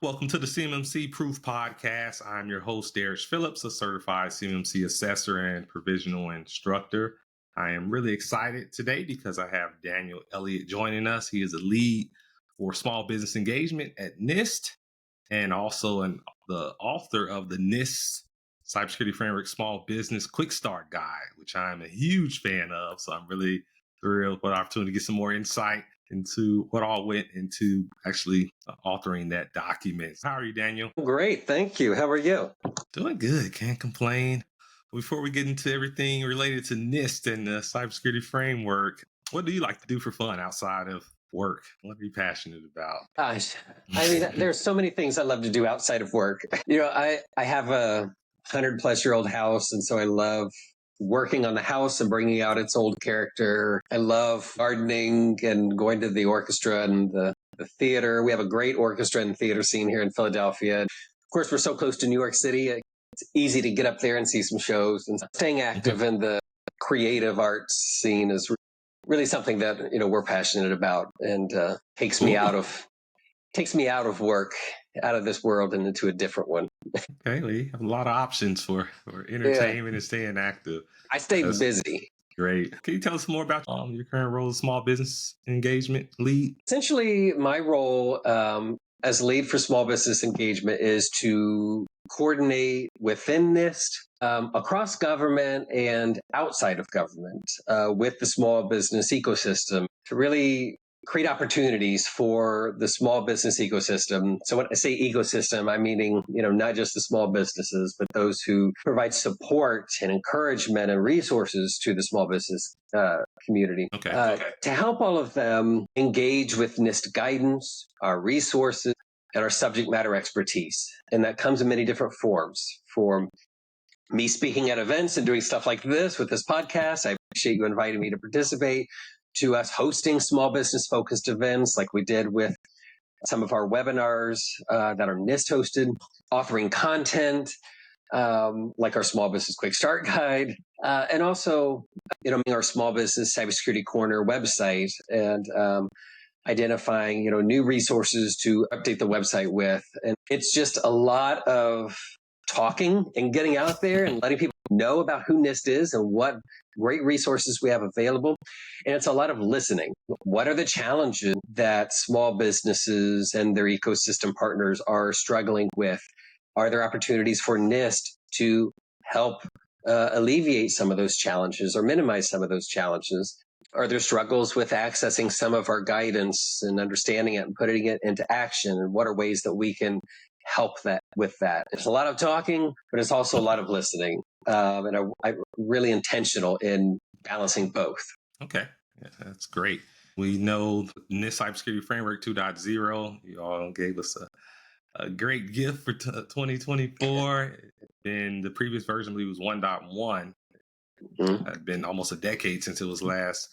Welcome to the CMMC Proof podcast. I'm your host, Derrich Phillips, a certified CMMC assessor and provisional instructor. I am really excited today because I have Daniel Eliot joining us. He is a lead for small business engagement at NIST and also the author of the NIST Cybersecurity Framework Small Business Quick Start Guide, which I'm a huge fan of. So I'm really thrilled for the opportunity to get some more insight into what all went into actually authoring that document. How are you, Daniel? Great. Thank you. How are you? Doing good. Can't complain. Before we get into everything related to NIST and the cybersecurity framework, what do you like to do for fun outside of work? What are you passionate about? Gosh, there's so many things I love to do outside of work. I have a 100-plus-year-old house, and so I love working on the house and bringing out its old character. I love gardening and going to the orchestra and the theater. We have a great orchestra and theater scene here in Philadelphia. Of course, we're so close to New York City. It's easy to get up there and see some shows. And staying active in the creative arts scene is really something that we're passionate about, and takes me out of work, out of this world, and into a different one. Okay, well, you have a lot of options for entertainment and staying active. I stay busy. Great. Can you tell us more about your current role as small business engagement lead? Essentially, my role as lead for small business engagement is to coordinate within NIST, across government and outside of government, with the small business ecosystem to really create opportunities for the small business ecosystem. So when I say ecosystem, I'm meaning, not just the small businesses, but those who provide support and encouragement and resources to the small business community. To help all of them engage with NIST guidance, our resources, and our subject matter expertise. And that comes in many different forms. For me speaking at events and doing stuff like this with this podcast, I appreciate you inviting me to participate, to us hosting small business focused events like we did with some of our webinars that are NIST hosted, authoring content like our Small Business Quick Start Guide, and also our Small Business Cybersecurity Corner website, and identifying new resources to update the website with. And it's just a lot of talking and getting out there and letting people know about who NIST is and what great resources we have available. And it's a lot of listening. What are the challenges that small businesses and their ecosystem partners are struggling with? Are there opportunities for NIST to help alleviate some of those challenges or minimize some of those challenges? Are there struggles with accessing some of our guidance and understanding it and putting it into action? And what are ways that we can help with that? It's a lot of talking, but it's also a lot of listening. And I'm really intentional in balancing both. Okay, yeah, that's great. We know NIST Cybersecurity Framework 2.0. You all gave us a great gift for 2024. And the previous version, I believe, was 1.1. It's been almost a decade since it was last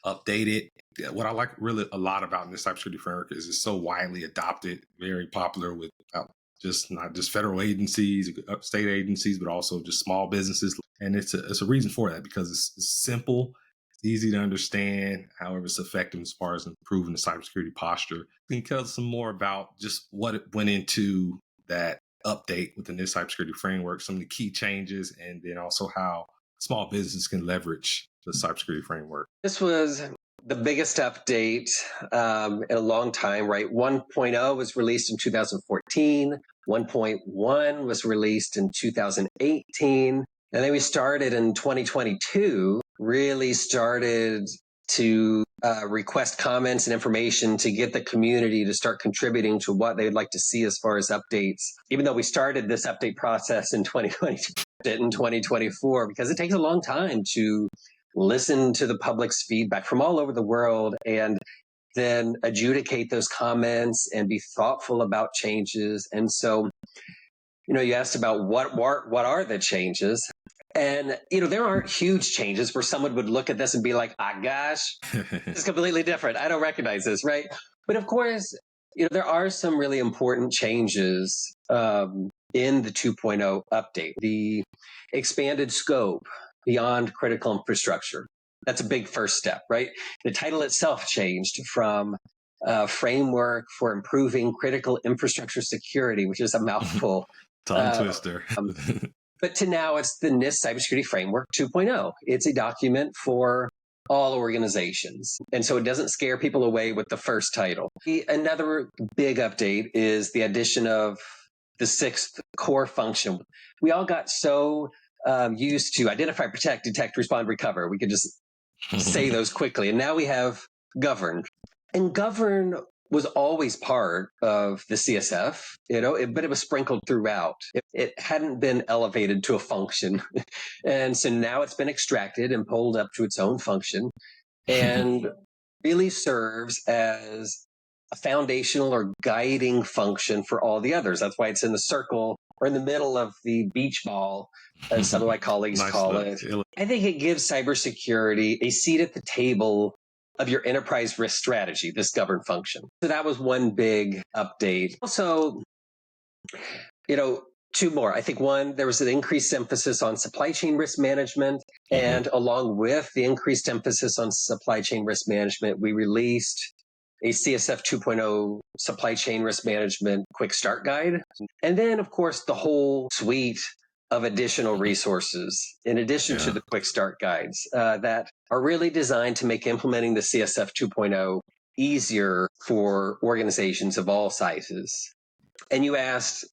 updated. What I like really a lot about NIST Cybersecurity Framework is it's so widely adopted, very popular with not just federal agencies, state agencies, but also just small businesses. And it's a reason for that, because it's simple, it's easy to understand, however it's effective as far as improving the cybersecurity posture. Can you tell us some more about just what it went into that update with the NIST Cybersecurity Framework, some of the key changes, and then also how small business can leverage the cybersecurity framework? This was the biggest update in a long time, right? 1.0 was released in 2014. 1.1 was released in 2018. And then we started in 2022, really started to request comments and information to get the community to start contributing to what they'd like to see as far as updates. Even though we started this update process in 2022, in 2024, because it takes a long time to listen to the public's feedback from all over the world and then adjudicate those comments and be thoughtful about changes. And so, you asked about what are the changes? And, there aren't huge changes where someone would look at this and be like, gosh, it's completely different. I don't recognize this, right? But of course, there are some really important changes in the 2.0 update. The expanded scope beyond critical infrastructure. That's a big first step, right? The title itself changed from framework for improving critical infrastructure security, which is a mouthful. Tongue twister. But to now, it's the NIST Cybersecurity Framework 2.0. It's a document for all organizations. And so it doesn't scare people away with the first title. Another big update is the addition of the sixth core function. We all got so used to identify, protect, detect, respond, recover. We could just say those quickly. And now we have govern. And govern was always part of the CSF, but it was sprinkled throughout. It hadn't been elevated to a function. And so now it's been extracted and pulled up to its own function and really serves as a foundational or guiding function for all the others. That's why it's in the circle or in the middle of the beach ball, as some of my colleagues call it. I think it gives cybersecurity a seat at the table of your enterprise risk strategy, this govern function. So that was one big update. Also, two more. I think one, there was an increased emphasis on supply chain risk management. And along with the increased emphasis on supply chain risk management, we released a CSF 2.0 supply chain risk management quick start guide. And then, of course, the whole suite of additional resources in addition to the quick start guides that are really designed to make implementing the CSF 2.0 easier for organizations of all sizes. And you asked,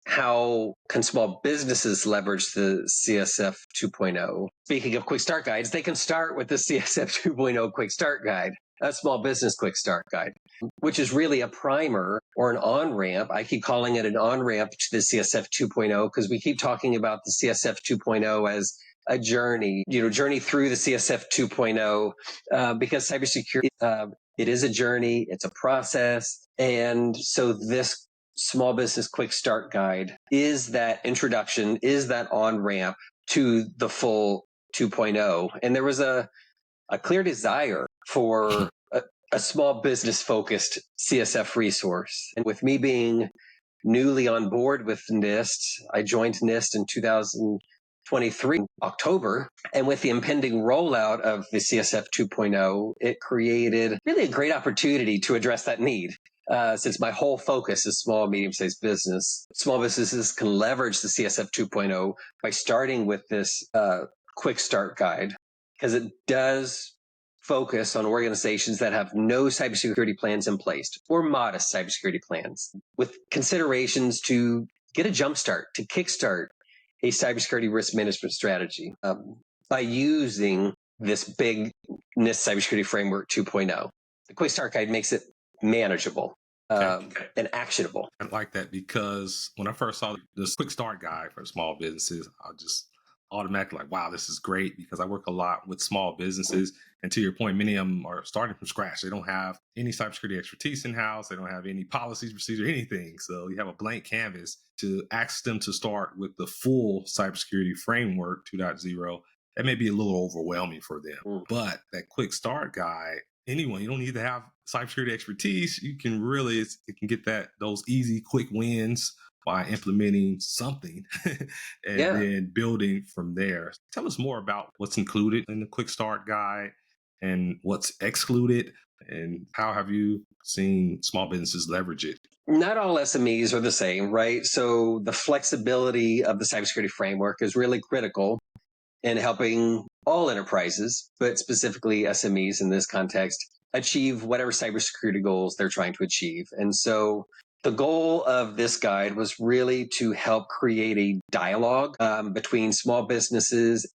how can small businesses leverage the CSF 2.0? Speaking of quick start guides, they can start with the CSF 2.0 quick start guide, a small business quick start guide, which is really a primer or an on-ramp. I keep calling it an on-ramp to the CSF 2.0 because we keep talking about the CSF 2.0 as a journey, journey through the CSF 2.0 because cybersecurity, it is a journey, it's a process. And so this small business quick start guide is that introduction, is that on-ramp to the full 2.0. And there was a clear desire for a small business focused CSF resource. And with me being newly on board with NIST, I joined NIST in 2023, October. And with the impending rollout of the CSF 2.0, it created really a great opportunity to address that need. Since my whole focus is small, medium-sized business, small businesses can leverage the CSF 2.0 by starting with this quick start guide, because it does focus on organizations that have no cybersecurity plans in place or modest cybersecurity plans, with considerations to get a jumpstart, to kickstart a cybersecurity risk management strategy by using this big NIST Cybersecurity Framework 2.0. The quick start guide makes it manageable and actionable. I like that because when I first saw this quick start guide for small businesses, I just automatically like, wow, this is great, because I work a lot with small businesses. And to your point, many of them are starting from scratch. They don't have any cybersecurity expertise in-house. They don't have any policies, procedure, anything. So you have a blank canvas to ask them to start with the full cybersecurity framework 2.0. That may be a little overwhelming for them. But that quick start guide, anyone, you don't need to have cybersecurity expertise. You can really, it can get those easy, quick wins by implementing something and then building from there. Tell us more about what's included in the quick start guide and what's excluded, and how have you seen small businesses leverage it? Not all SMEs are the same, right? So the flexibility of the cybersecurity framework is really critical in helping all enterprises, but specifically SMEs in this context, achieve whatever cybersecurity goals they're trying to achieve. And so the goal of this guide was really to help create a dialogue between small businesses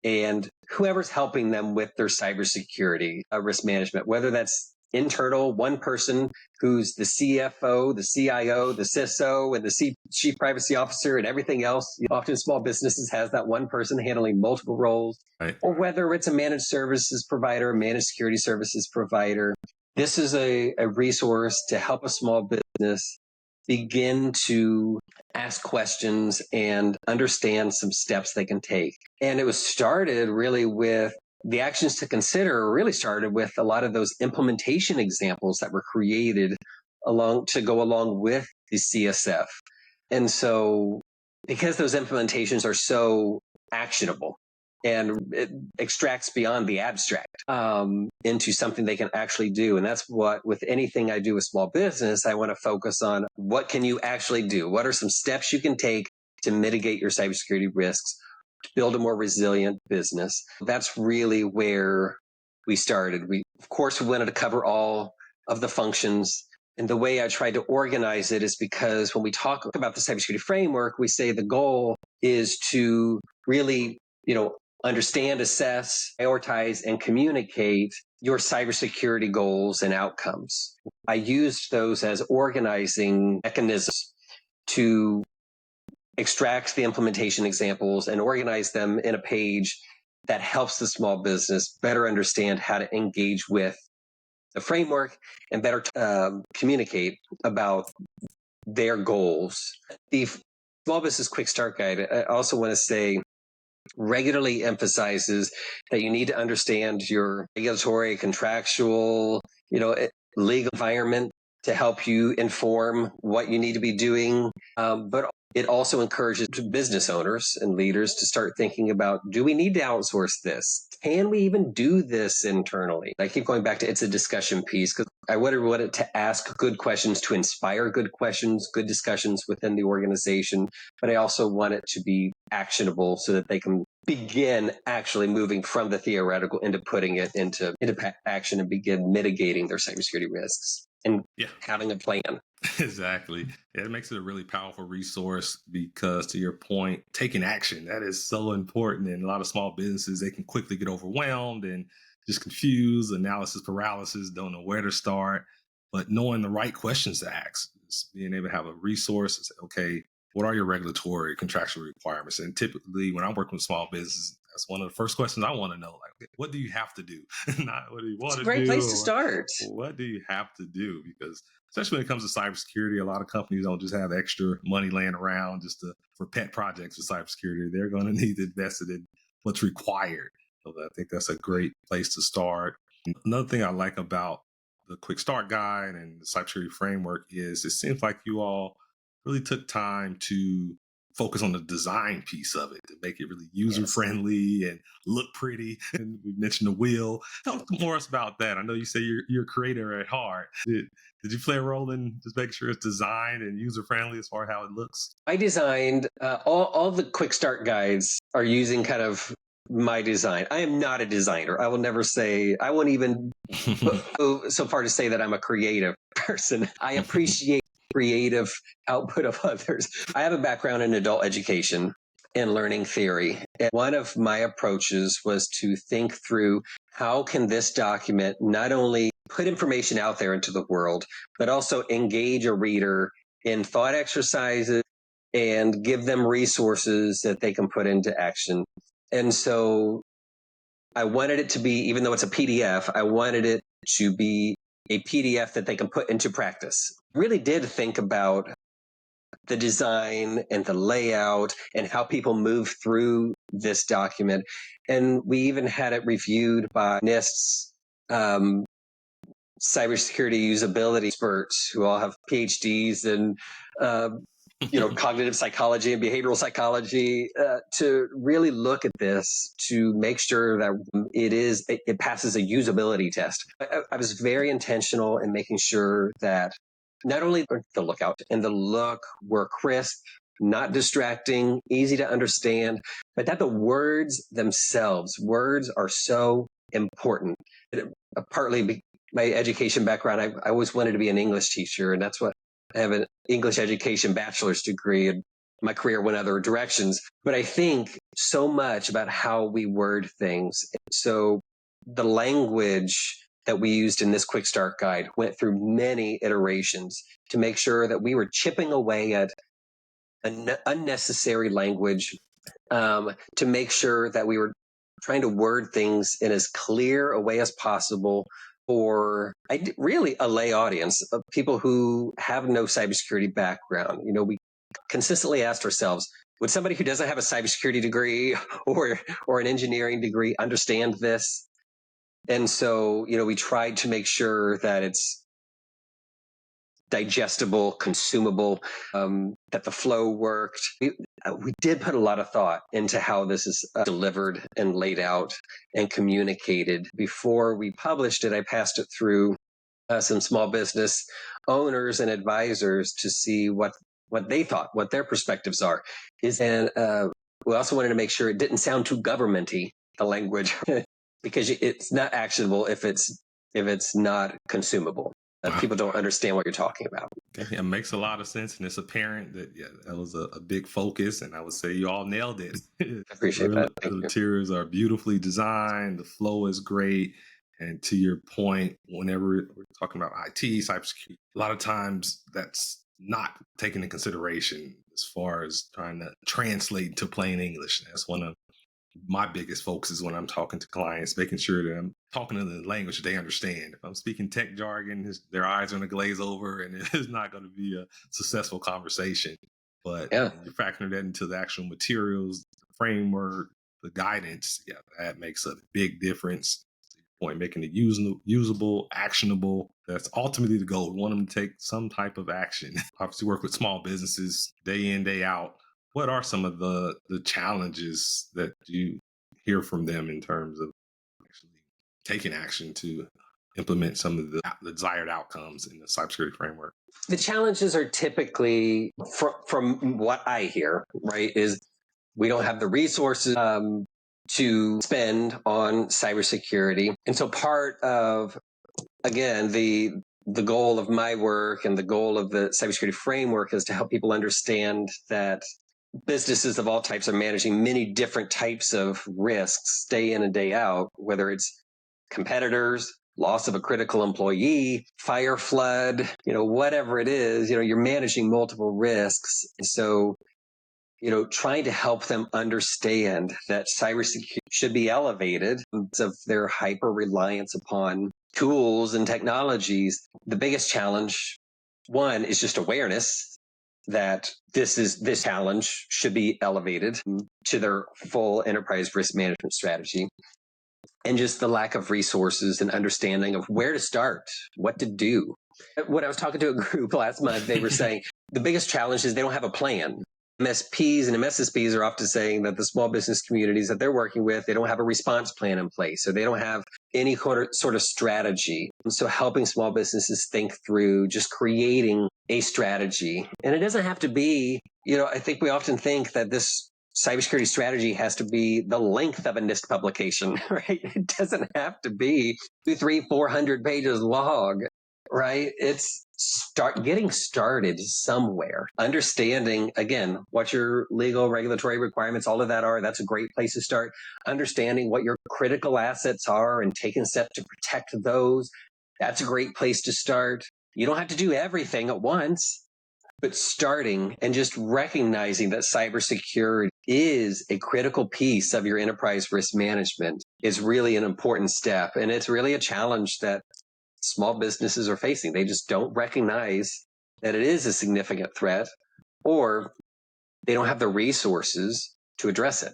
and whoever's helping them with their cybersecurity risk management, whether that's internal, one person who's the CFO, the CIO, the CISO, and the Chief Privacy Officer, and everything else. Often small businesses has that one person handling multiple roles, right? Or whether it's a managed services provider, a managed security services provider. This is a resource to help a small business begin to ask questions and understand some steps they can take. And it was started really with the actions to consider, really started with a lot of those implementation examples that were created to go along with the CSF. And so because those implementations are so actionable, and it extracts beyond the abstract into something they can actually do. And that's what, with anything I do with small business, I want to focus on what can you actually do? What are some steps you can take to mitigate your cybersecurity risks, to build a more resilient business? That's really where we started. Of course, we wanted to cover all of the functions. And the way I tried to organize it is because when we talk about the cybersecurity framework, we say the goal is to really, understand, assess, prioritize, and communicate your cybersecurity goals and outcomes. I used those as organizing mechanisms to extract the implementation examples and organize them in a page that helps the small business better understand how to engage with the framework and better communicate about their goals. The Small Business Quick Start Guide, I also want to say, regularly emphasizes that you need to understand your regulatory, contractual, legal environment to help you inform what you need to be doing. But it also encourages business owners and leaders to start thinking about, do we need to outsource this? Can we even do this internally? I keep going back to it's a discussion piece because I would want it to ask good questions, to inspire good questions, good discussions within the organization. But I also want it to be actionable so that they can begin actually moving from the theoretical into putting it into action and begin mitigating their cybersecurity risks and having a plan. Exactly. Yeah, it makes it a really powerful resource because, to your point, taking action, that is so important. And a lot of small businesses, they can quickly get overwhelmed and just confused, analysis paralysis, don't know where to start. But knowing the right questions to ask, being able to have a resource and say, okay, what are your regulatory contractual requirements? And typically when I'm working with small businesses, that's one of the first questions I want to know. Like, what do you have to do? Not what do you want to do? It's a great place to start. What do you have to do? Because especially when it comes to cybersecurity, a lot of companies don't just have extra money laying around for pet projects with cybersecurity. They're going to need to invest it in what's required. So I think that's a great place to start. Another thing I like about the Quick Start Guide and the cybersecurity framework is it seems like you all really took time to focus on the design piece of it to make it really user-friendly and look pretty. And we mentioned the wheel. Tell us more about that. I know you say you're a creator at heart. Did you play a role in just making sure it's designed and user-friendly as far as how it looks? I designed all the Quick Start guides are using kind of my design. I am not a designer. I will never say, I won't even go so far to say that I'm a creative person. I appreciate creative output of others. I have a background in adult education and learning theory. And one of my approaches was to think through how can this document not only put information out there into the world, but also engage a reader in thought exercises and give them resources that they can put into action. And so I wanted it to be, even though it's a PDF, I wanted it to be a PDF that they can put into practice. Really did think about the design and the layout and how people move through this document. And we even had it reviewed by NIST's cybersecurity usability experts who all have PhDs in cognitive psychology and behavioral psychology to really look at this to make sure that it passes a usability test. I was very intentional in making sure that not only the lookout and the look were crisp, not distracting, easy to understand, but that the words are so important. Partly my education background, I always wanted to be an English teacher, and that's what I have an English education bachelor's degree, and my career went other directions. But I think so much about how we word things. So the language that we used in this Quick Start Guide went through many iterations to make sure that we were chipping away at unnecessary language, to make sure that we were trying to word things in as clear a way as possible for really a lay audience of people who have no cybersecurity background. We consistently asked ourselves, would somebody who doesn't have a cybersecurity degree or an engineering degree understand this? And so, we tried to make sure that it's digestible, consumable, that the flow worked. we did put a lot of thought into how this is delivered and laid out and communicated. Before we published it, I passed it through some small business owners and advisors to see what they thought, what their perspectives are. And we also wanted to make sure it didn't sound too governmenty, the language, because it's not actionable if it's not consumable. Wow. People don't understand what you're talking about. Okay. It makes a lot of sense, and it's apparent that that was a big focus, and I would say you all nailed it. I appreciate that. The materials are beautifully designed, the flow is great, and to your point, whenever we're talking about IT, cybersecurity, a lot of times that's not taken into consideration as far as trying to translate to plain English. That's one of my biggest focuses when I'm talking to clients, making sure that I'm talking in the language that they understand. If I'm speaking tech jargon, their eyes are going to glaze over and it's not going to be a successful conversation. But you factor that into the actual materials, the framework, the guidance, that makes a big difference. To your point, making it usable, actionable. That's ultimately the goal. We want them to take some type of action. Obviously work with small businesses day in, day out. What are some of the challenges that you hear from them in terms of actually taking action to implement some of the desired outcomes in the cybersecurity framework? The challenges are typically, from what I hear, right, is we don't have the resources to spend on cybersecurity. And so part of, again, the goal of my work and the goal of the cybersecurity framework is to help people understand that businesses of all types are managing many different types of risks day in and day out, whether it's competitors, loss of a critical employee, fire, flood, whatever it is, you're managing multiple risks. And so, trying to help them understand that cybersecurity should be elevated because of their hyper reliance upon tools and technologies. The biggest challenge, one, is just awareness that this challenge should be elevated to their full enterprise risk management strategy. And just the lack of resources and understanding of where to start, what to do. When I was talking to a group last month, they were saying the biggest challenge is they don't have a plan. MSPs and MSSPs are often saying that the small business communities that they're working with, they don't have a response plan in place, or they don't have any sort of strategy. And so helping small businesses think through just creating a strategy. And it doesn't have to be, I think we often think that this cybersecurity strategy has to be the length of a NIST publication, right? It doesn't have to be 200, 300, 400 pages long, right? It's getting started somewhere, understanding, again, what your legal regulatory requirements, all of that are. That's a great place to start. Understanding what your critical assets are and taking steps to protect those. That's a great place to start. You don't have to do everything at once, but starting and just recognizing that cybersecurity is a critical piece of your enterprise risk management is really an important step. And it's really a challenge that small businesses are facing. They just don't recognize that it is a significant threat, or they don't have the resources to address it.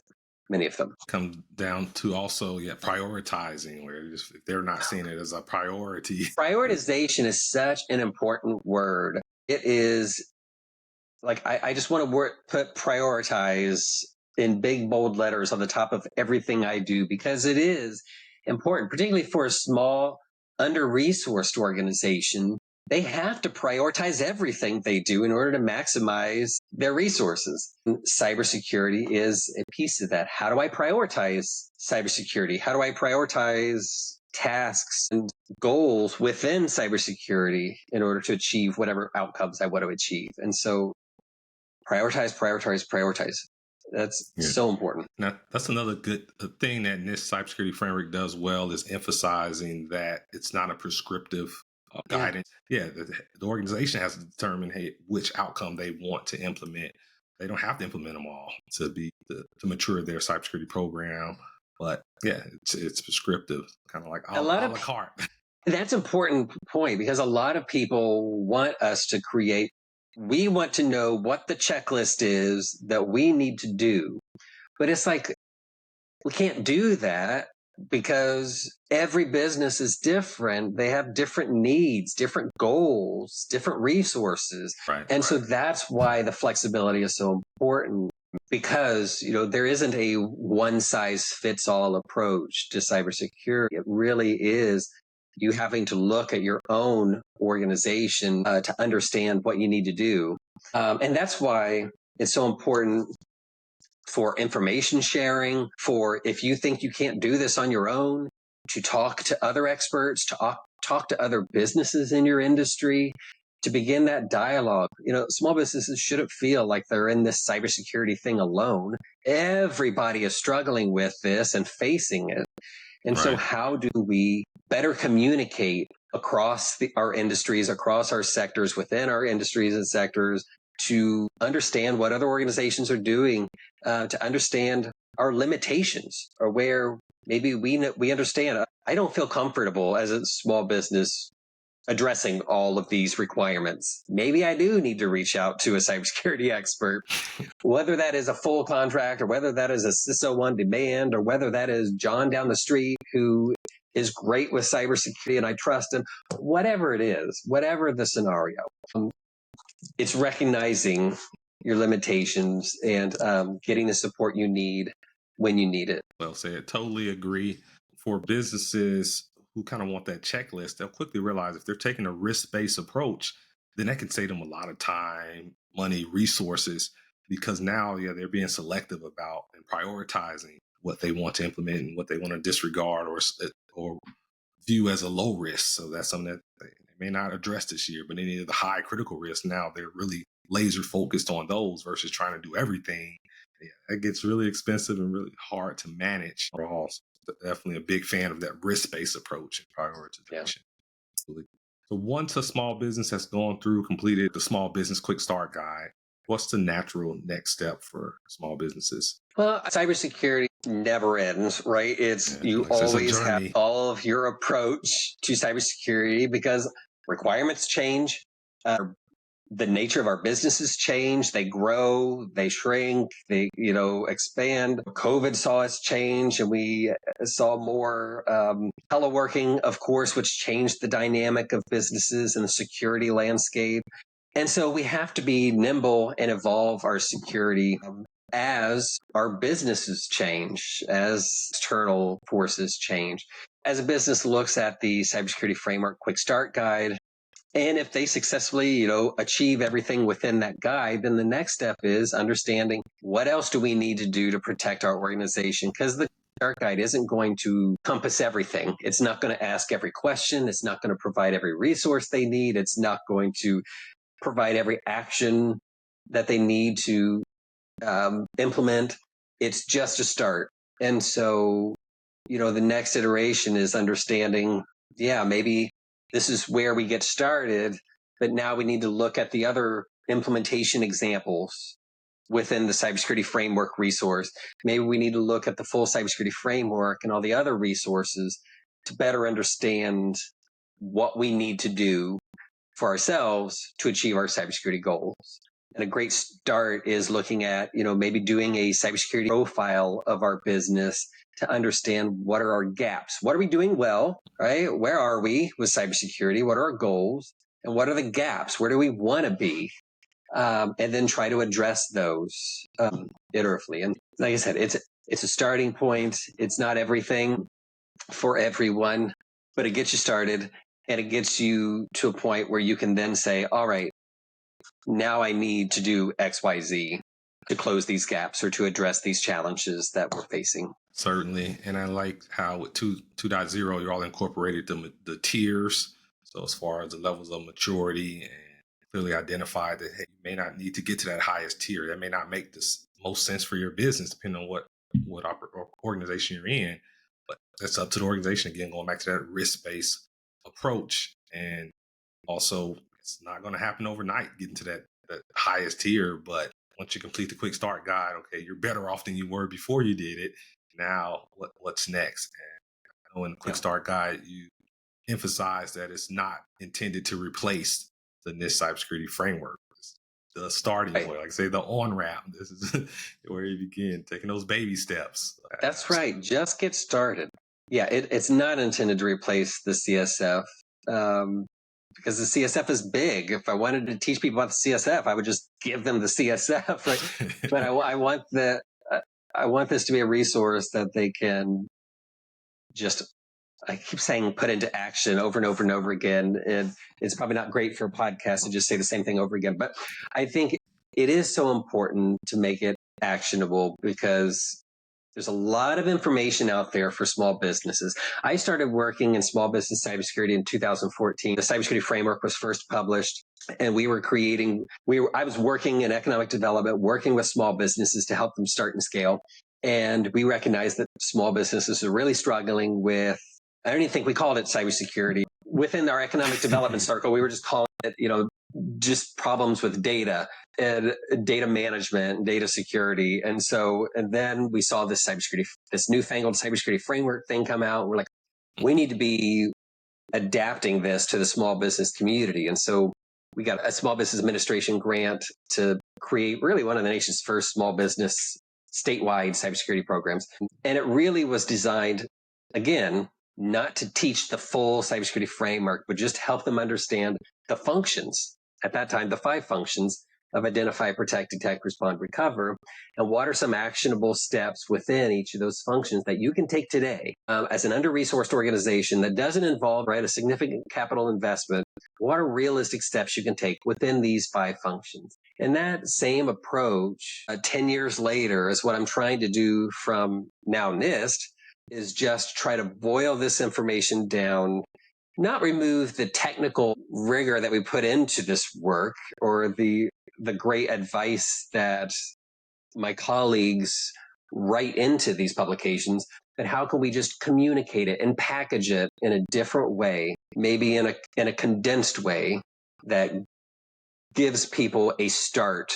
Many of them come down to also prioritizing, where if they're not seeing it as a priority. Prioritization is such an important word. It is like, I just want to put prioritize in big, bold letters on the top of everything I do, because it is important, particularly for a small, under-resourced organization. They have to prioritize everything they do in order to maximize their resources. Cybersecurity is a piece of that. How do I prioritize cybersecurity? How do I prioritize tasks and goals within cybersecurity in order to achieve whatever outcomes I want to achieve? And so prioritize. That's so important. Now, that's another good thing that NIST Cybersecurity Framework does well, is emphasizing that it's not a prescriptive guidance. The organization has to determine which outcome they want to implement. They don't have to implement them all to mature their cybersecurity program. But it's prescriptive, kind of like a la carte. That's an important point, because a lot of people want us to create. We want to know what the checklist is that we need to do. But it's like, we can't do that because every business is different. They have different needs, different goals, different resources. And so that's why the flexibility is so important. because, there isn't a one size fits all approach to cybersecurity. It really is you having to look at your own organization to understand what you need to do. And that's why it's so important for information sharing, for if you think you can't do this on your own, to talk to other experts, to talk to other businesses in your industry, to begin that dialogue. Small businesses shouldn't feel like they're in this cybersecurity thing alone. Everybody is struggling with this and facing it. And so how do we better communicate across our industries, across our sectors, within our industries and sectors, to understand what other organizations are doing, to understand our limitations, or where maybe we understand. I don't feel comfortable as a small business addressing all of these requirements. Maybe I do need to reach out to a cybersecurity expert, whether that is a full contract, or whether that is a CISO on demand, or whether that is John down the street who is great with cybersecurity and I trust him. Whatever it is, whatever the scenario, it's recognizing your limitations and getting the support you need when you need it. Well said. Totally agree. For businesses who kind of want that checklist, they'll quickly realize if they're taking a risk-based approach, then that can save them a lot of time, money, resources, because now, they're being selective about and prioritizing what they want to implement and what they want to disregard or view as a low risk. So that's something that they may not address this year, but any of the high critical risks, now they're really laser focused on those versus trying to do everything. Yeah, it gets really expensive and really hard to manage. Overall, definitely a big fan of that risk-based approach and prioritization. Yeah. So once a small business has completed the Small Business Quick Start Guide, what's the natural next step for small businesses? Well, cybersecurity never ends, right? You always have all of your approach to cybersecurity because requirements change. The nature of our businesses change. They grow, they shrink, they, expand. COVID saw us change, and we saw more teleworking, of course, which changed the dynamic of businesses and the security landscape. And so we have to be nimble and evolve our security as our businesses change, as external forces change. As a business looks at the Cybersecurity Framework Quick Start Guide, and if they successfully, achieve everything within that guide, then the next step is understanding what else do we need to do to protect our organization? Because the Start Guide isn't going to encompass everything. It's not going to ask every question. It's not going to provide every resource they need. It's not going to provide every action that they need to implement. It's just a start. And so, the next iteration is understanding, maybe this is where we get started, but now we need to look at the other implementation examples within the cybersecurity framework resource. Maybe we need to look at the full cybersecurity framework and all the other resources to better understand what we need to do for ourselves to achieve our cybersecurity goals. And a great start is looking at, maybe doing a cybersecurity profile of our business to understand what are our gaps. What are we doing well, right? Where are we with cybersecurity? What are our goals? And what are the gaps? Where do we want to be? And then try to address those iteratively. And like I said, it's a starting point. It's not everything for everyone, but it gets you started, and it gets you to a point where you can then say, all right, now I need to do X, Y, Z to close these gaps or to address these challenges that we're facing. Certainly. And I like how with 2.0, you're all incorporated the tiers. So as far as the levels of maturity, and clearly identified that, hey, you may not need to get to that highest tier. That may not make the most sense for your business, depending on what organization you're in. But that's up to the organization. Again, going back to that risk-based approach. And also, it's not going to happen overnight getting to that highest tier. But once you complete the quick start guide, okay, you're better off than you were before you did it. Now, what's next? And I know in the quick start guide, you emphasize that it's not intended to replace the NIST Cybersecurity Framework. It's the starting point, like say the on-ramp. This is where you begin, taking those baby steps. That's right. Just get started. Yeah, it's not intended to replace the CSF. because the CSF is big. If I wanted to teach people about the CSF, I would just give them the CSF, right? But I want this to be a resource that they can just, I keep saying, put into action over and over and over again. And it's probably not great for a podcast to just say the same thing over again. But I think it is so important to make it actionable because there's a lot of information out there for small businesses. I started working in small business cybersecurity in 2014. The Cybersecurity Framework was first published, and I was working in economic development, working with small businesses to help them start and scale. And we recognized that small businesses are really struggling with, I don't even think we called it cybersecurity. Within our economic development circle, we were just calling it, just problems with data and data management and data security. And then we saw this newfangled cybersecurity framework thing come out. We're like, we need to be adapting this to the small business community. And so we got a small business administration grant to create really one of the nation's first small business statewide cybersecurity programs. And it really was designed, again, not to teach the full cybersecurity framework, but just help them understand the functions. At that time, the 5 functions of identify, protect, detect, respond, recover, and what are some actionable steps within each of those functions that you can take today as an under-resourced organization that doesn't involve a significant capital investment. What are realistic steps you can take within these 5 functions? And that same approach 10 years later is what I'm trying to do from now NIST, is just try to boil this information down, not remove the technical rigor that we put into this work or the great advice that my colleagues write into these publications, but how can we just communicate it and package it in a different way, maybe in a condensed way that gives people a start,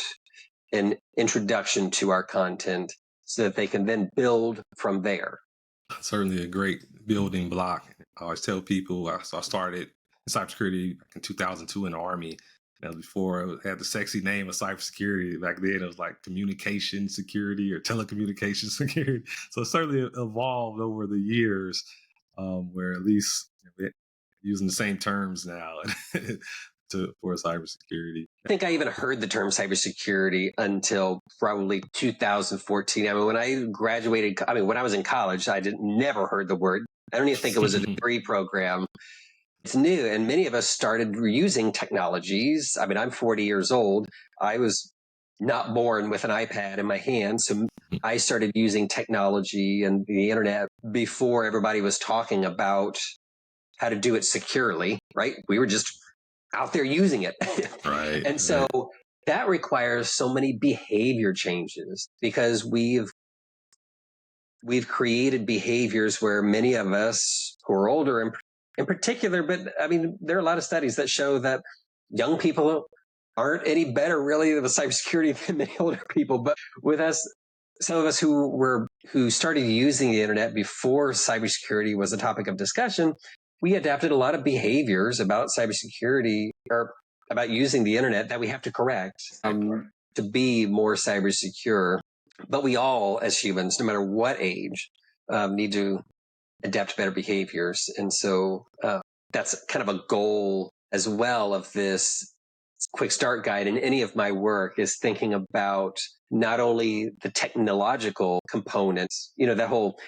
an introduction to our content so that they can then build from there. Certainly a great building block. I always tell people, I started in cybersecurity back in 2002 in the Army. Before it had the sexy name of cybersecurity. Back then, it was like communication security or telecommunication security. So it certainly evolved over the years, where at least we're using the same terms now for cybersecurity. I think I even heard the term cybersecurity until probably 2014. I mean, when I graduated, when I was in college, I never heard the word. I don't even think it was a degree program. It's new, and many of us started using technologies. I mean, I'm 40 years old. I was not born with an iPad in my hand, so I started using technology and the internet before everybody was talking about how to do it securely, right? We were just out there using it. Right. And so that requires so many behavior changes because we've created behaviors where many of us who are older in particular, but I mean, there are a lot of studies that show that young people aren't any better really with cybersecurity than many older people. But with us, some of us who started using the internet before cybersecurity was a topic of discussion, we adapted a lot of behaviors about cybersecurity or about using the internet that we have to correct to be more cyber secure. But we all, as humans, no matter what age, need to adapt better behaviors. And so that's kind of a goal as well of this quick start guide in any of my work, is thinking about not only the technological components, that whole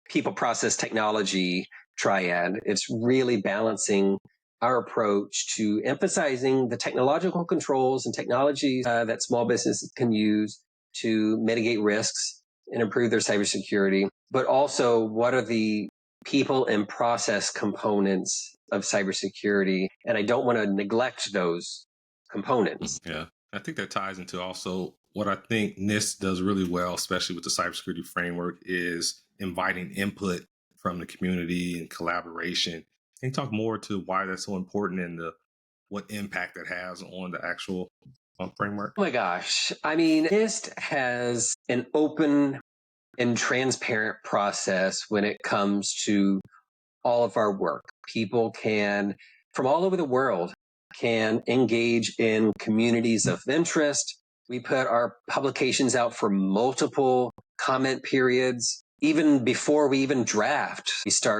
people, process, technology triad. It's really balancing our approach to emphasizing the technological controls and technologies that small businesses can use to mitigate risks and improve their cybersecurity, but also what are the people and process components of cybersecurity. And I don't want to neglect those components. Yeah, I think that ties into also what I think NIST does really well, especially with the cybersecurity framework, is inviting input from the community and collaboration. Can you talk more to why that's so important and what impact that has on the actual framework? Oh my gosh. I mean, NIST has an open and transparent process when it comes to all of our work. People from all over the world, can engage in communities of interest. We put our publications out for multiple comment periods. even before we even draft,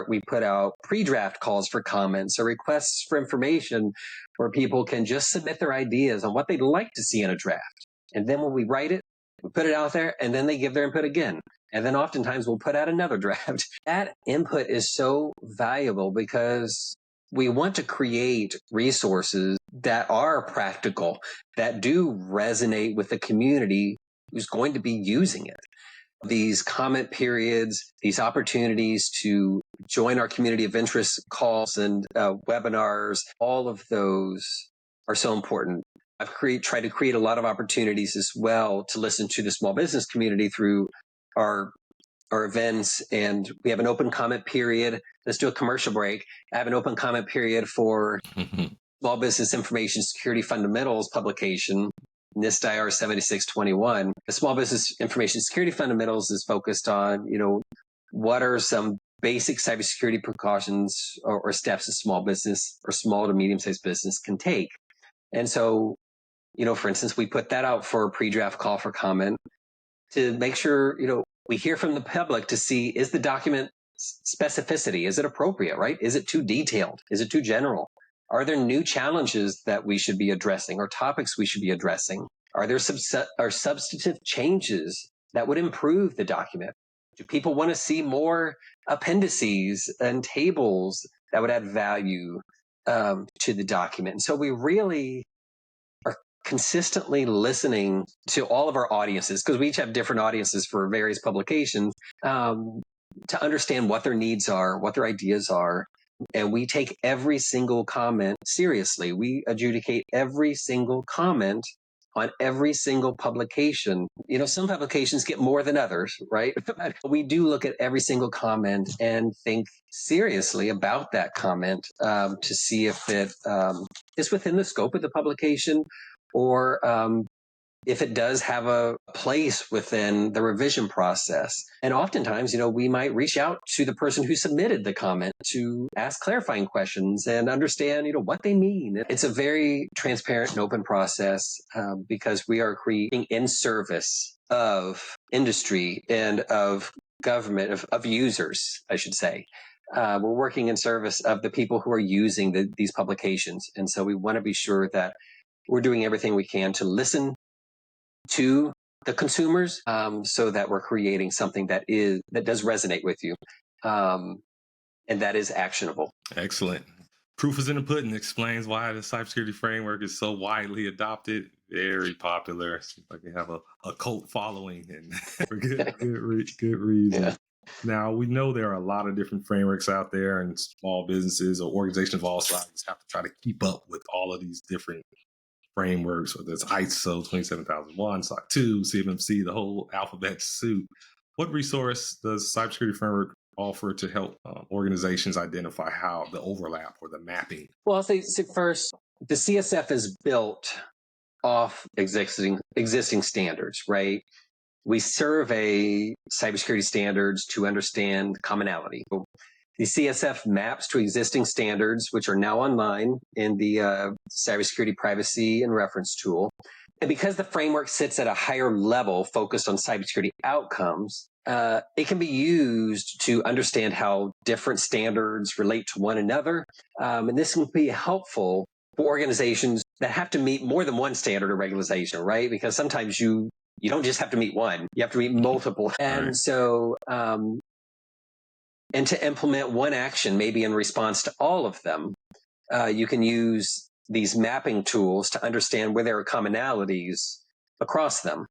we put out pre-draft calls for comments or requests for information where people can just submit their ideas on what they'd like to see in a draft. And then when we write it, we put it out there, and then they give their input again. And then oftentimes we'll put out another draft. That input is so valuable because we want to create resources that are practical, that do resonate with the community who's going to be using it. These comment periods, these opportunities to join our community of interest calls and webinars, all of those are so important. I've tried to create a lot of opportunities as well to listen to the small business community through our events, and we have an open comment period. Let's do a commercial break. I have an open comment period for Small Business Information Security Fundamentals publication, NIST IR 7621. The Small Business Information Security Fundamentals is focused on, what are some basic cybersecurity precautions or steps a small business or small to medium-sized business can take. And so, for instance, we put that out for a pre-draft call for comment to make sure, we hear from the public to see, is the document specificity? Is it appropriate, right? Is it too detailed? Is it too general? Are there new challenges that we should be addressing or topics we should be addressing? Are there substantive changes that would improve the document? Do people want to see more appendices and tables that would add value to the document? And so we really are consistently listening to all of our audiences, because we each have different audiences for various publications, to understand what their needs are, what their ideas are. And we take every single comment seriously. We adjudicate every single comment on every single publication. Some publications get more than others, right? We do look at every single comment and think seriously about that comment to see if it is within the scope of the publication, or if it does have a place within the revision process. And oftentimes, we might reach out to the person who submitted the comment to ask clarifying questions and understand, what they mean. It's a very transparent and open process because we are creating in service of industry and of government, of users, I should say. We're working in service of the people who are using these publications. And so we want to be sure that we're doing everything we can to listen to the consumers, so that we're creating something that does resonate with you, and that is actionable. Excellent. Proof is in the pudding explains why the cybersecurity framework is so widely adopted. Very popular. Seems like they have a cult following, and for good reason. Yeah. Now, we know there are a lot of different frameworks out there, and small businesses or organizations of all sizes have to try to keep up with all of these different frameworks, whether it's ISO 27001, SOC 2, CMMC, the whole alphabet soup. What resource does cybersecurity framework offer to help organizations identify how the overlap or the mapping? Well, I'll say first, the CSF is built off existing standards, right? We survey cybersecurity standards to understand commonality. The CSF maps to existing standards, which are now online in the Cybersecurity Privacy and Reference Tool. And because the framework sits at a higher level focused on cybersecurity outcomes, it can be used to understand how different standards relate to one another. And this can be helpful for organizations that have to meet more than one standard or regulation, right? Because sometimes you don't just have to meet one, you have to meet multiple. And right. So, and to implement one action, maybe in response to all of them, you can use these mapping tools to understand where there are commonalities across them.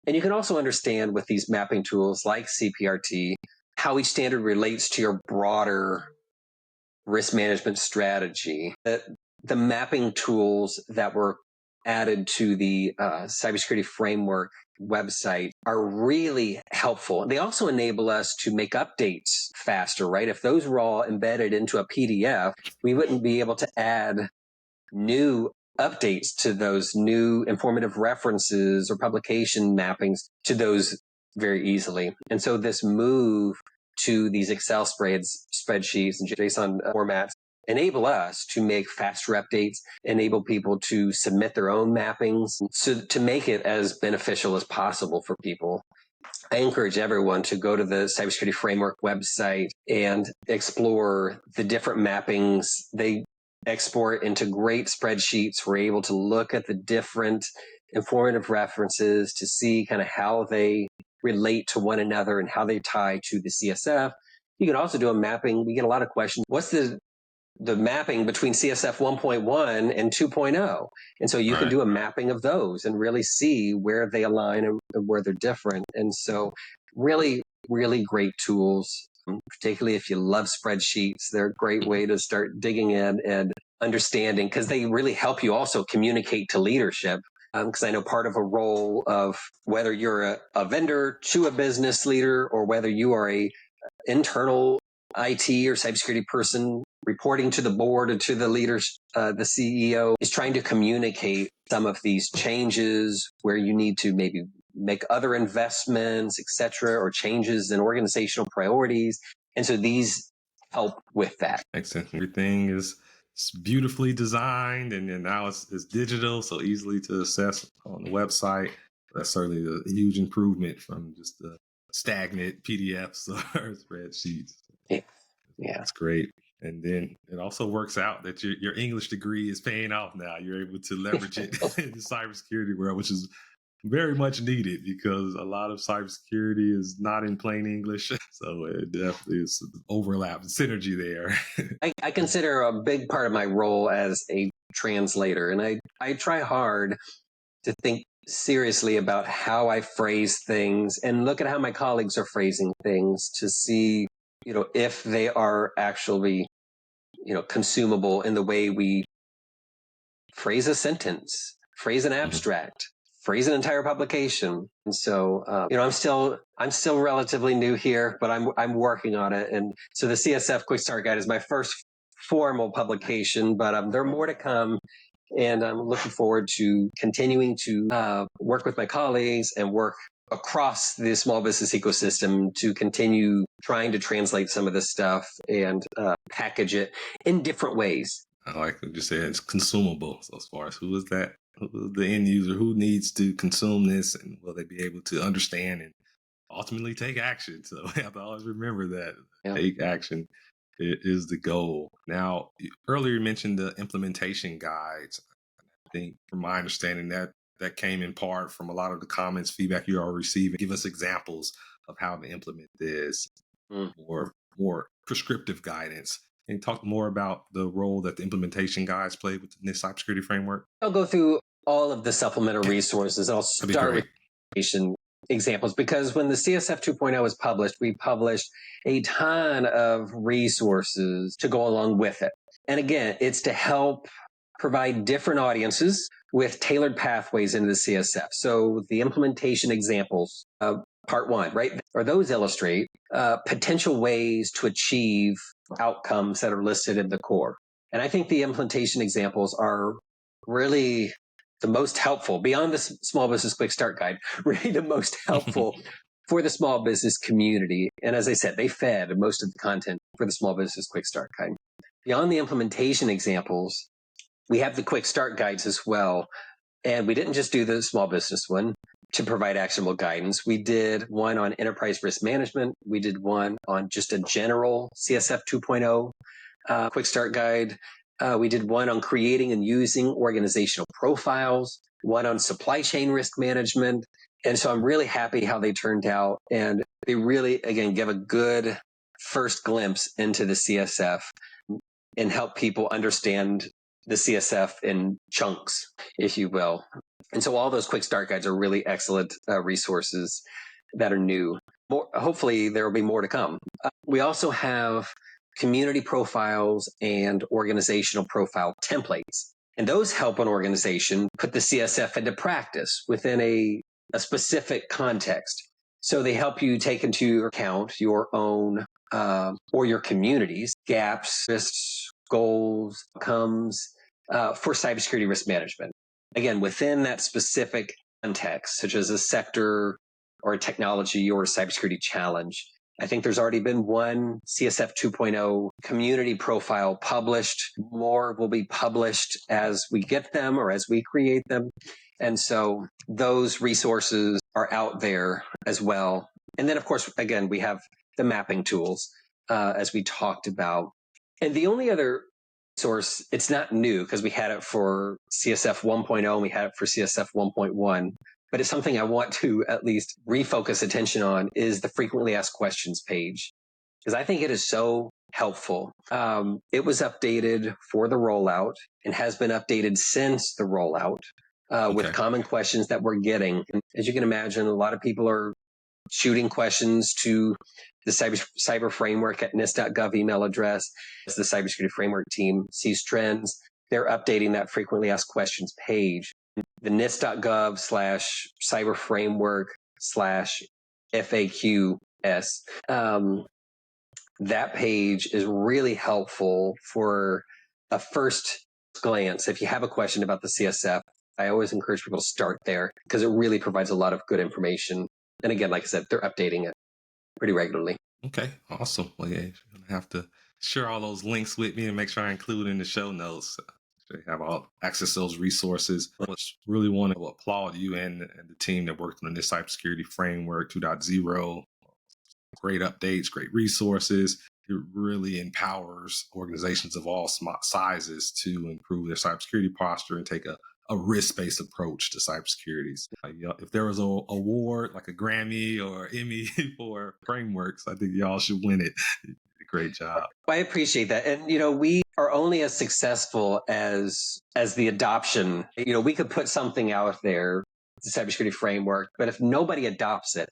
And you can also understand with these mapping tools like CPRT, how each standard relates to your broader risk management strategy. The mapping tools that were added to the cybersecurity framework website are really helpful. They also enable us to make updates faster, right? If those were all embedded into a PDF, we wouldn't be able to add new updates to those new informative references or publication mappings to those very easily. And so this move to these Excel spreadsheets and JSON formats enable us to make faster updates, enable people to submit their own mappings, so to make it as beneficial as possible for people. I encourage everyone to go to the Cybersecurity Framework website and explore the different mappings. They export into great spreadsheets. We're able to look at the different informative references to see kind of how they relate to one another and how they tie to the CSF. You can also do a mapping. We get a lot of questions. What's the mapping between CSF 1.1 and 2.0? And so you can do a mapping of those and really see where they align and where they're different. And so really, really great tools, particularly if you love spreadsheets. They're a great way to start digging in and understanding, because they really help you also communicate to leadership. Because I know part of a role of whether you're a vendor to a business leader or whether you are a internal IT or cybersecurity person reporting to the board or to the leaders, the CEO, is trying to communicate some of these changes where you need to maybe make other investments, et cetera, or changes in organizational priorities. And so these help with that. Makes sense. Everything is beautifully designed, and now it's digital, so easily to access on the website. That's certainly a huge improvement from just the stagnant PDFs or spreadsheets. Yeah. That's great. And then it also works out that your English degree is paying off now. You're able to leverage it in the cybersecurity world, which is very much needed because a lot of cybersecurity is not in plain English. So it definitely is overlap and synergy there. I consider a big part of my role as a translator, and I try hard to think seriously about how I phrase things and look at how my colleagues are phrasing things to see, if they are actually, consumable in the way we phrase a sentence, phrase an abstract, phrase an entire publication. And so, I'm still relatively new here, but I'm working on it. And so the CSF Quick Start Guide is my first formal publication, but there are more to come. And I'm looking forward to continuing to work with my colleagues and work across the small business ecosystem to continue trying to translate some of this stuff and package it in different ways. I like what you said, it's consumable. So as far as who is that? Who is the end user? Who needs to consume this? And will they be able to understand and ultimately take action? So we have to always remember that take action is the goal. Now, earlier you mentioned the implementation guides. I think from my understanding that came in part from a lot of the comments, feedback you are receiving. Give us examples of how to implement this or more prescriptive guidance. Can you talk more about the role that the implementation guides play with the NIST Cybersecurity Framework? I'll go through all of the supplemental resources. I'll start with examples, because when the CSF 2.0 was published, we published a ton of resources to go along with it. And again, it's to help provide different audiences with tailored pathways into the CSF. So the implementation examples, part one, right? Or those illustrate potential ways to achieve outcomes that are listed in the core. And I think the implementation examples are really the most helpful, beyond the Small Business Quick Start Guide, really the most helpful for the small business community. And as I said, they fed most of the content for the Small Business Quick Start Guide. Beyond the implementation examples, we have the Quick Start Guides as well. And we didn't just do the small business one to provide actionable guidance. We did one on enterprise risk management. We did one on just a general CSF 2.0 Quick Start Guide. We did one on creating and using organizational profiles, one on supply chain risk management. And so I'm really happy how they turned out. And they really, again, give a good first glimpse into the CSF and help people understand the CSF in chunks, if you will. And so all those Quick Start Guides are really excellent resources that are new. Hopefully, there will be more to come. We also have community profiles and organizational profile templates. And those help an organization put the CSF into practice within a specific context. So they help you take into account your own or your community's gaps, risks, goals, outcomes for cybersecurity risk management. Again, within that specific context, such as a sector or a technology or a cybersecurity challenge. I think there's already been one CSF 2.0 community profile published. More will be published as we get them or as we create them. And so those resources are out there as well. And then, of course, again, we have the mapping tools, as we talked about. And the only other source, it's not new because we had it for CSF 1.0 and we had it for CSF 1.1, but it's something I want to at least refocus attention on, is the frequently asked questions page, because I think it is so helpful. It was updated for the rollout and has been updated since the rollout, with common questions that we're getting. And as you can imagine, a lot of people are shooting questions to the cyber framework at NIST.gov email address. As the cybersecurity framework team sees trends, they're updating that frequently asked questions page. The NIST.gov / cyber framework / FAQs. That page is really helpful for a first glance. If you have a question about the CSF, I always encourage people to start there because it really provides a lot of good information. And again, like I said, they're updating it pretty regularly. Okay, awesome. Well, yeah, you're going to have to share all those links with me and make sure I include in the show notes. So you have all access to those resources. I just really want to applaud you and the team that worked on this cybersecurity framework 2.0. Great updates, great resources. It really empowers organizations of all sizes to improve their cybersecurity posture and take a risk-based approach to cybersecurity. If there was an award like a Grammy or Emmy for frameworks, I think y'all should win it. Great job. I appreciate that. And, we are only as successful as the adoption. We could put something out there, the cybersecurity framework, but if nobody adopts it,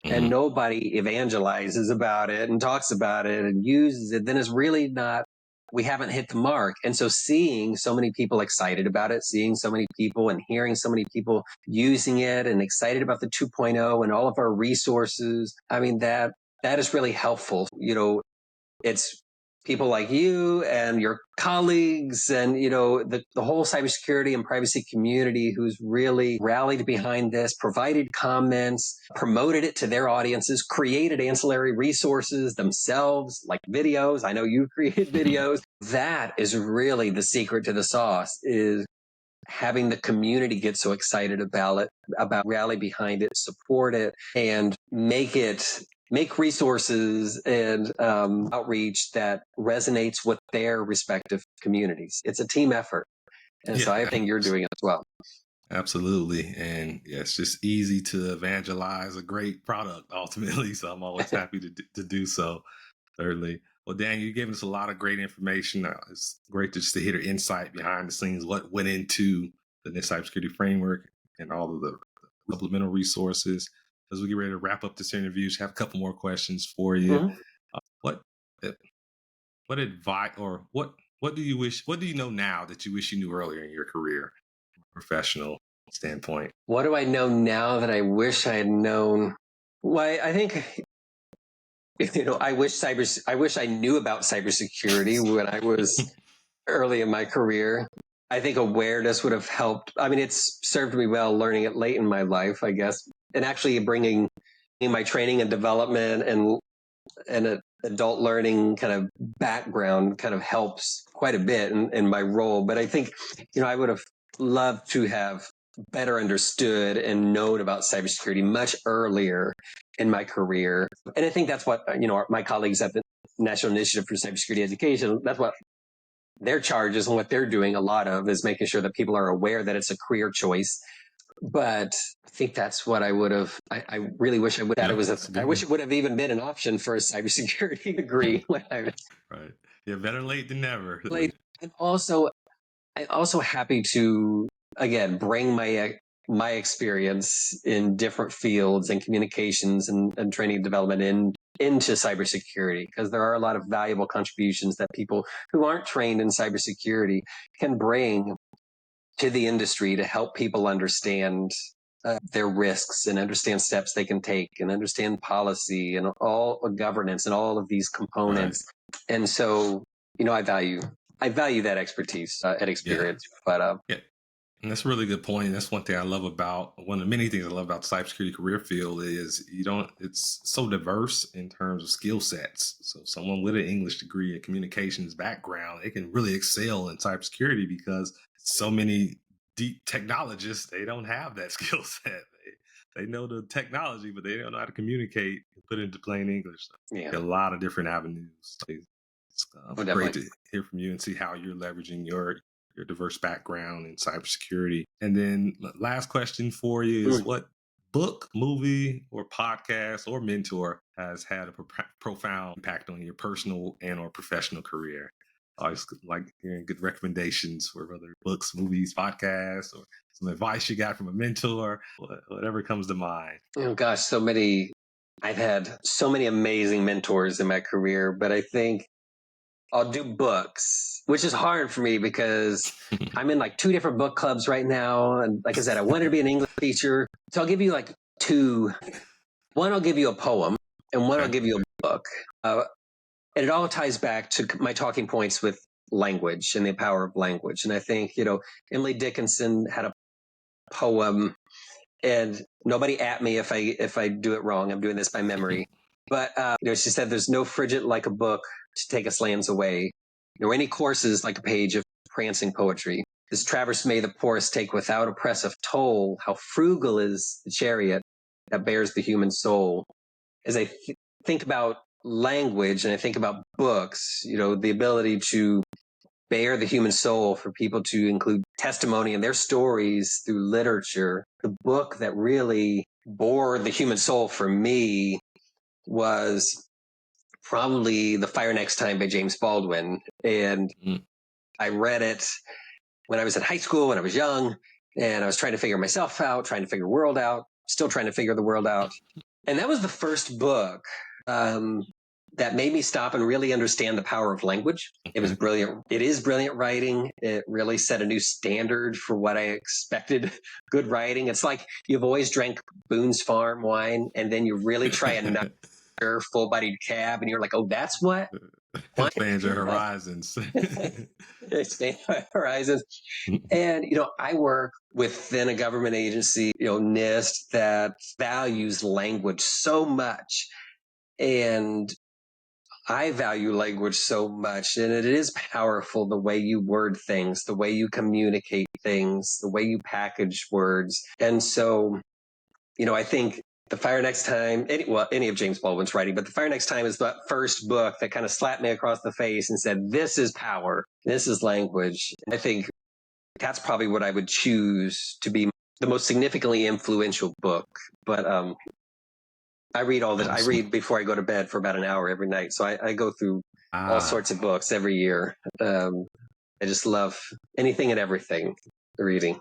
and nobody evangelizes about it and talks about it and uses it, then it's really not, we haven't hit the mark. And so seeing so many people excited about it, seeing so many people and hearing so many people using it and excited about the 2.0 and all of our resources, I mean, that is really helpful. It's people like you and your colleagues and, the whole cybersecurity and privacy community who's really rallied behind this, provided comments, promoted it to their audiences, created ancillary resources themselves, like videos. I know you created videos. That is really the secret to the sauce, is having the community get so excited about it, about rally behind it, support it, and make resources and outreach that resonates with their respective communities. It's a team effort. And so I think you're doing it as well. Absolutely. And yeah, it's just easy to evangelize a great product ultimately. So I'm always happy to do so. Thirdly, well, Dan, you gave us a lot of great information. It's great just to hear the insight behind the scenes, what went into the NIST Cybersecurity Framework and all of the supplemental resources. As we get ready to wrap up this interview, just have a couple more questions for you. What advice or what do you know now that you wish you knew earlier in your career, professional standpoint? What do I know now that I wish I had known? Well, I think, I wish I knew about cybersecurity when I was early in my career. I think awareness would have helped. I mean, it's served me well learning it late in my life, I guess, and actually bringing in my training and development and an adult learning kind of background kind of helps quite a bit in my role. But I think, I would have loved to have better understood and known about cybersecurity much earlier in my career. And I think that's what, my colleagues at the National Initiative for Cybersecurity Education, that's what their charges and what they're doing a lot of, is making sure that people are aware that it's a career choice. But I think that's what I would have. I really wish I would. That it was. I wish it would have even been an option for a cybersecurity degree. Right. Yeah, better late than never. And I'm also happy to again bring my experience in different fields and communications and training and development into cybersecurity, because there are a lot of valuable contributions that people who aren't trained in cybersecurity can bring to the industry to help people understand their risks and understand steps they can take and understand policy and all governance and all of these components. Right. And so, I value that expertise and experience. Yeah. But and that's a really good point. That's one thing I love about one of the many things I love about the cybersecurity career field is it's so diverse in terms of skill sets. So someone with an English degree and communications background, they can really excel in cybersecurity because so many deep technologists, they don't have that skill set. they know the technology, but they don't know how to communicate and put it into plain English. So Yeah. a lot of different avenues. It's great to hear from you and see how you're leveraging your diverse background in cybersecurity. And then last question for you is what book, movie, or podcast or mentor has had a profound impact on your personal and or professional career? I always like hearing good recommendations for other books, movies, podcasts, or some advice you got from a mentor, whatever comes to mind. Oh gosh, so many. I've had so many amazing mentors in my career, but I think I'll do books, which is hard for me because I'm in like 2 different book clubs right now. And like I said, I wanted to be an English teacher. So I'll give you like 2. One, I'll give you a poem, and one, I'll give you a book. And it all ties back to my talking points with language and the power of language. And I think, Emily Dickinson had a poem, and nobody at me if I do it wrong. I'm doing this by memory. But, she said, there's no frigid like a book to take us lands away, nor any courses like a page of prancing poetry. This traverse may the poorest take without oppressive toll. How frugal is the chariot that bears the human soul. As I think about language and I think about books, the ability to bear the human soul, for people to include testimony in their stories through literature. The book that really bore the human soul for me was probably The Fire Next Time by James Baldwin. And I read it when I was in high school, when I was young, and I was trying to figure myself out, trying to figure the world out, still trying to figure the world out. And that was the first book that made me stop and really understand the power of language. It was brilliant. It is brilliant writing. It really set a new standard for what I expected good writing. It's like you've always drank Boone's Farm wine, and then you really try another full-bodied cab, and you're like, oh, that's what? Expand your horizons. Expand my horizons. And, I work within a government agency, NIST, that values language so much. And I value language so much, and it is powerful, the way you word things, the way you communicate things, the way you package words. And so, I think The Fire Next Time, any of James Baldwin's writing, but The Fire Next Time is the first book that kind of slapped me across the face and said, this is power. This is language. I think that's probably what I would choose to be the most significantly influential book. But I read all this. Awesome. I read before I go to bed for about an hour every night. So I go through all sorts of books every year. I just love anything and everything reading.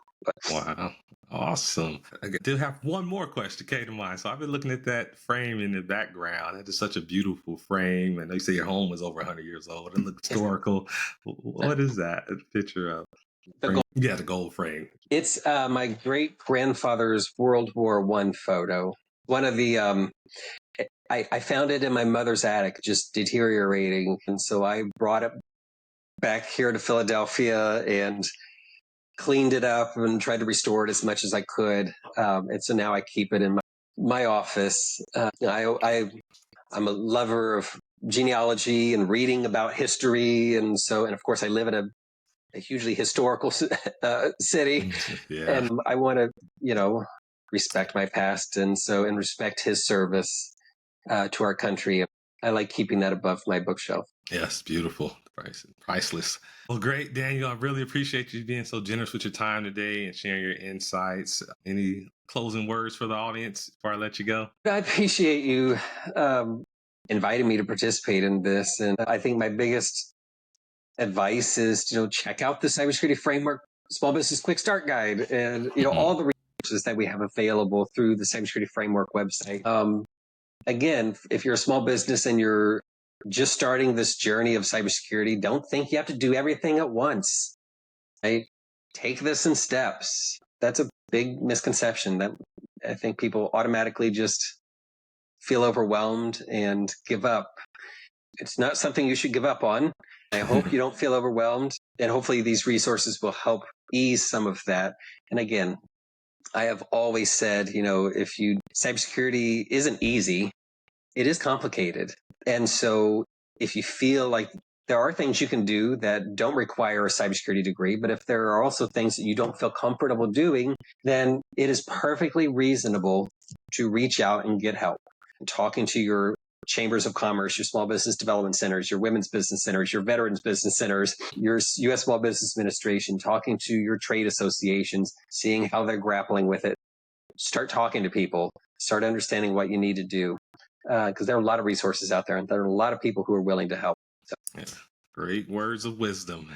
Wow. Awesome. I do have one more question came to mind. So I've been looking at that frame in the background. It is such a beautiful frame. And they say your home was over 100 years old. It looks historical. What is that picture of? The gold frame. It's my great grandfather's World War I photo. One of the, I found it in my mother's attic, just deteriorating. And so I brought it back here to Philadelphia and cleaned it up and tried to restore it as much as I could. And so now I keep it in my office. I'm a lover of genealogy and reading about history. And of course, I live in a hugely historical city. Yeah. And I want to, respect my past and respect his service to our country. I like keeping that above my bookshelf. Yes, beautiful. Priceless. Well, great, Daniel. I really appreciate you being so generous with your time today and sharing your insights. Any closing words for the audience before I let you go? I appreciate you inviting me to participate in this. And I think my biggest advice is, check out the Cybersecurity Framework Small Business Quick Start Guide and, all the resources that we have available through the Cybersecurity Framework website. Again, if you're a small business and you're just starting this journey of cybersecurity, don't think you have to do everything at once. Right? Take this in steps. That's a big misconception that I think people automatically just feel overwhelmed and give up. It's not something you should give up on. I hope you don't feel overwhelmed, and hopefully these resources will help ease some of that. And again, I have always said, cybersecurity isn't easy. It is complicated. And so if you feel like there are things you can do that don't require a cybersecurity degree, but if there are also things that you don't feel comfortable doing, then it is perfectly reasonable to reach out and get help. Talking to your chambers of commerce, your small business development centers, your women's business centers, your veterans business centers, your U.S. Small Business Administration, talking to your trade associations, seeing how they're grappling with it. Start talking to people, start understanding what you need to do, because there are a lot of resources out there, and there are a lot of people who are willing to help. So. Yeah. Great words of wisdom.